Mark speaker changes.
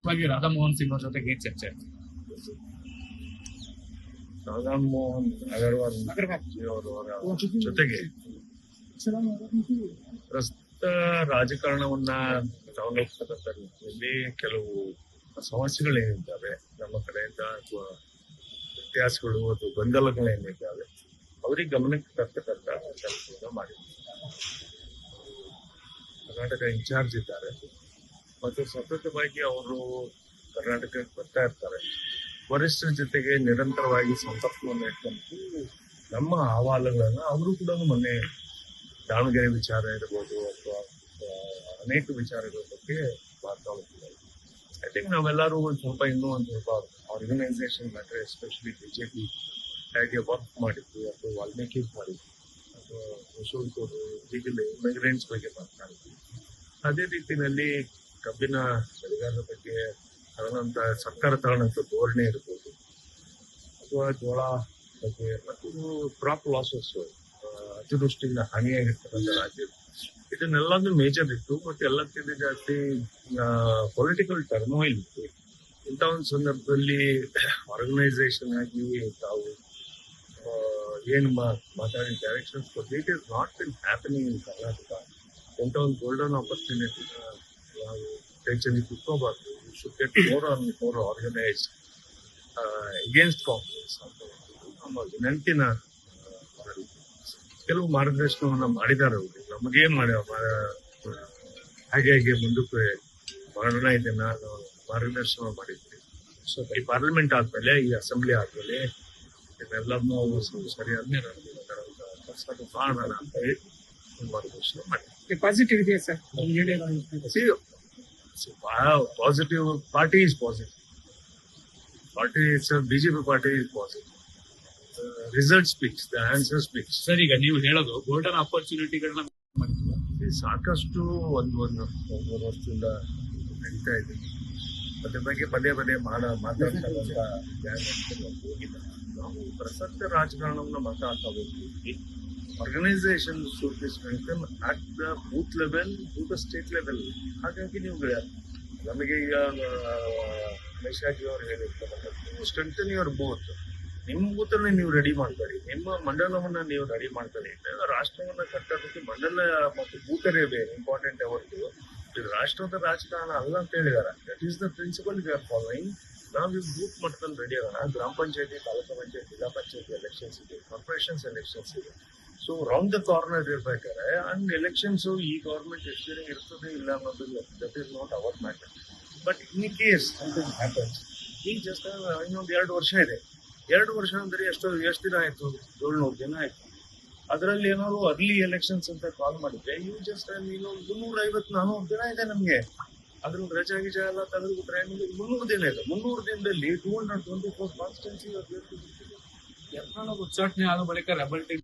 Speaker 1: ಬಗ್ಗೆ ರಾಧಾ ಮೋಹನ್ ಸಿಂಗ್ ಅವ್ರ ಜೊತೆಗೆ ಏನ್ ಚರ್ಚೆ ಆಯ್ತು?
Speaker 2: ರಾಧಾ ಮೋಹನ್ ಅಗರ್ವಾಲ್ ಅವರ ಜೊತೆಗೆ ಪ್ರಸ್ತುತ ರಾಜಕಾರಣವನ್ನ ತಗೊಂಡೋಗ್ತಕ್ಕಂಥ ರೀತಿಯಲ್ಲಿ ಕೆಲವು ಸಮಸ್ಯೆಗಳೇನಿದ್ದಾವೆ ನಮ್ಮ ಕಡೆಯಿಂದ ಅಥವಾ ವ್ಯತ್ಯಾಸಗಳು ಅಥವಾ ಗೊಂದಲಗಳೇನಿದ್ದಾವೆ ಅವರಿಗೆ ಗಮನಕ್ಕೆ ತರ್ತಕ್ಕಂಥ ಕೆಲಸವನ್ನು ಮಾಡಿದ್ದಾರೆ. ಕರ್ನಾಟಕ ಇನ್ಚಾರ್ಜ್ ಇದ್ದಾರೆ ಮತ್ತು ಸತತವಾಗಿ ಅವರು ಕರ್ನಾಟಕಕ್ಕೆ ಬರ್ತಾ ಇರ್ತಾರೆ. ವರಿಷ್ಠರ ಜೊತೆಗೆ ನಿರಂತರವಾಗಿ ಸಂಪರ್ಕವನ್ನು ಇಟ್ಕೊಂಡು ನಮ್ಮ ಅಹವಾಲುಗಳನ್ನ ಅವರು ಕೂಡ ಮೊನ್ನೆ ದಾವಣಗೆರೆ ವಿಚಾರ ಇರ್ಬೋದು ಅಥವಾ ಅನೇಕ ವಿಚಾರಗಳ ಬಗ್ಗೆ ಮಾತನಾಡುತ್ತಿದ್ದಾರೆ. ಐ ಥಿಂಕ್ ನಾವೆಲ್ಲರೂ ಒಂದು ಸ್ವಲ್ಪ ಆರ್ಗನೈಸೇಷನ್ ಮ್ಯಾಟರ್ ಎಸ್ಪೆಷಲಿ ಬಿಜೆಪಿ ಹೇಗೆ ವರ್ಕ್ ಮಾಡಿದ್ವಿ ಅಥವಾ ವಾಲ್ಮೀಕಿ ಮಾಡಿದ್ವಿ ಅಥವಾ ಯಶವಂತರು ಹೀಗೆಲ್ಲ ಇಮಿಗ್ರೆಂಟ್ಸ್ ಬಗ್ಗೆ ಮಾತನಾಡಿದ್ವಿ. ಅದೇ ರೀತಿಯಲ್ಲಿ ಕಬ್ಬಿನ ಬೆಳೆಗಾರರ ಬಗ್ಗೆ ತಗೊಂಡಂತ ಸರ್ಕಾರ ತಗೊಂಡಂತ ಧೋರಣೆ ಇರ್ಬೋದು ಅಥವಾ ಜೋಳ ಬಗ್ಗೆ ಮತ್ತು ಕ್ರಾಪ್ ಲಾಸಸ್ ಅತಿವೃಷ್ಟಿಯಿಂದ ಹಾನಿಯಾಗಿರ್ತಕ್ಕಂಥ ರಾಜ್ಯ ಇದನ್ನೆಲ್ಲದೂ ಮೇಜರ್ ಇತ್ತು ಮತ್ತು ಎಲ್ಲಕ್ಕಿಂತ ಜಾಸ್ತಿ ಪೊಲಿಟಿಕಲ್ ಟರ್ಮೋಯಿಲ್ ಇತ್ತು. ಇಂಥ ಒಂದು ಸಂದರ್ಭದಲ್ಲಿ ಆರ್ಗನೈಸೇಷನ್ ಆಗಿ ತಾವು ಏನು ಮಾತಾಡಿ ಡೈರೆಕ್ಷನ್ಸ್ ಕೊಟ್ಟು it is not been happening in Karnataka. ಇಂಥ ಒಂದು ಗೋಲ್ಡನ್ ಆಪರ್ಚುನಿಟಿನ ನಾವು ಟೆನ್ಷನ್ ಕುತ್ಕೋಬಾರ್ದು. Should get more organised against Congress ಅಂತ ನಮ್ಮ ವಿನಂತಿನ ಮಾಡಿ ಕೆಲವು ಮಾರ್ಗದರ್ಶನವನ್ನ ಮಾಡಿದ್ದಾರೆ ಅವರು. ನಮಗೇನ್ ಹಾಗೆ ಮುಂದಕ್ಕೆ ಮಾಡೋಣ ಇದನ್ನ ಮಾರ್ಗದರ್ಶನ ಮಾಡಿದ್ವಿ. ಸೊ ಈ ಪಾರ್ಲಿಮೆಂಟ್ ಆದ್ಮೇಲೆ ಈ ಅಸೆಂಬ್ಲಿ ಆದ್ಮೇಲೆ ಇದೆಲ್ಲನೂ ಸರಿಯಾದ ಮಾಡೋಣ ಅಂತ ಹೇಳಿ ಮಾರ್ಗದರ್ಶನ ಮಾಡಿ
Speaker 1: ಪಾಸಿಟಿವ್ ಇದೆಯಾ sir?
Speaker 2: Positive party is positive. Party BJP party is positive. Result speaks, the answer speaks.
Speaker 1: Sir, ಈಗ ನೀವು ಹೇಳೋದು ಗೋಲ್ಡನ್ ಆಪರ್ಚುನಿಟಿಗಳನ್ನ
Speaker 2: ಸಾಕಷ್ಟು ಒಂದು ವರ್ಷದಿಂದ ನಡೀತಾ ಇದೆ. ಅದ್ರ ಬಗ್ಗೆ ಪದೇ ಮಾತಾಡ್ತಕ್ಕಂಥ ಹೋಗಿಲ್ಲ. ನಾವು ಪ್ರಸಕ್ತ ರಾಜಕಾರಣವನ್ನ ಮಾತಾಡ್ತಾ ಹೋಗ್ತೀವಿ. Organisation should be strengthen at the booth level to the state level. ಹಾಗಾಗಿ ನೀವು ನಮಗೆ ಈಗ ಮೇಷಾಜಿ ಅವರು ಹೇಳಿರ್ತಾರೆ, ಸ್ಟ್ರೆಂಥನ್ ಯುವರ್ ಬೂತ್. ನಿಮ್ಮ ಬೂತನ್ನ ನೀವು ರೆಡಿ ಮಾಡ್ಕೊಳ್ಳಿ, ನಿಮ್ಮ ಮಂಡಲವನ್ನ ನೀವು ರೆಡಿ ಮಾಡ್ಕೊಳ್ಳಿ. ರಾಷ್ಟ್ರವನ್ನ ಕಟ್ಟೋದಕ್ಕೆ ಮಂಡಲ ಮತ್ತು ಬೂತರೇ ಬೇರೆ ಇಂಪಾರ್ಟೆಂಟ್ ಅವತ್ತು. ಇದು ರಾಷ್ಟ್ರದ ರಾಜಕಾರಣ ಅಲ್ಲ ಅಂತ ಹೇಳಿದಾರೆ. That is the principle we are following. ನಾವು ಈ ಬೂತ್ ಮಟ್ಟದಲ್ಲಿ ರೆಡಿ ಆಗೋಣ. ಗ್ರಾಮ ಪಂಚಾಯತಿ, ತಾಲೂಕು ಪಂಚಾಯತಿ, ಜಿಲ್ಲಾ ಪಂಚಾಯತಿ ಎಲೆಕ್ಷನ್ಸ್ ಇದೆ, ಕಾರ್ಪೊರೇಷನ್ಸ್ ಎಲೆಕ್ಷನ್ಸ್ ಇದೆ. ಸೊ ರೌಂಡ್ ದ ಕಾರ್ನರ್ ಇರ್ಬೇಕಾದ್ರೆ ಅಂಡ್ ಎಲೆಕ್ಷನ್ಸ್ ಈ ಗೌರ್ಮೆಂಟ್ ಎಷ್ಟು ದಿನ ಇರ್ತದೆ ಇಲ್ಲ ಅನ್ನೋದು that is not hour matter. But in case something happens, ಈಗ ಜಸ್ಟ್ ಇನ್ನೊಂದು 2 ವರ್ಷ ಇದೆ. 2 ವರ್ಷ ಅಂದ್ರೆ ಎಷ್ಟು ದಿನ ಆಯ್ತು? 700 ದಿನ ಆಯ್ತು. ಅದರಲ್ಲಿ ಏನಾದ್ರು ಅರ್ಲಿ ಎಲೆಕ್ಷನ್ಸ್ ಅಂತ ಕಾಲ್ ಮಾಡಿದ್ರೆ ನೀವು ಜಸ್ಟ್ ನೀನು 350-400 ದಿನ ಇದೆ ನಮ್ಗೆ. ಅದ್ರ ರಜಾ ಗಿಜಾ ಎಲ್ಲ ತೆಗೆದುಬಿಟ್ರೆ 300 ದಿನ ಇದೆ. 300 ದಿನದಲ್ಲಿ 224 ಕಾನ್ಸ್ಟಿಟ್ಯೂನ್ಸಿ
Speaker 1: ಉಚ್ಚಾಟನೆ ಆದ ಬಳಿಕ ರೆಬಲ್ ಟೀಮ್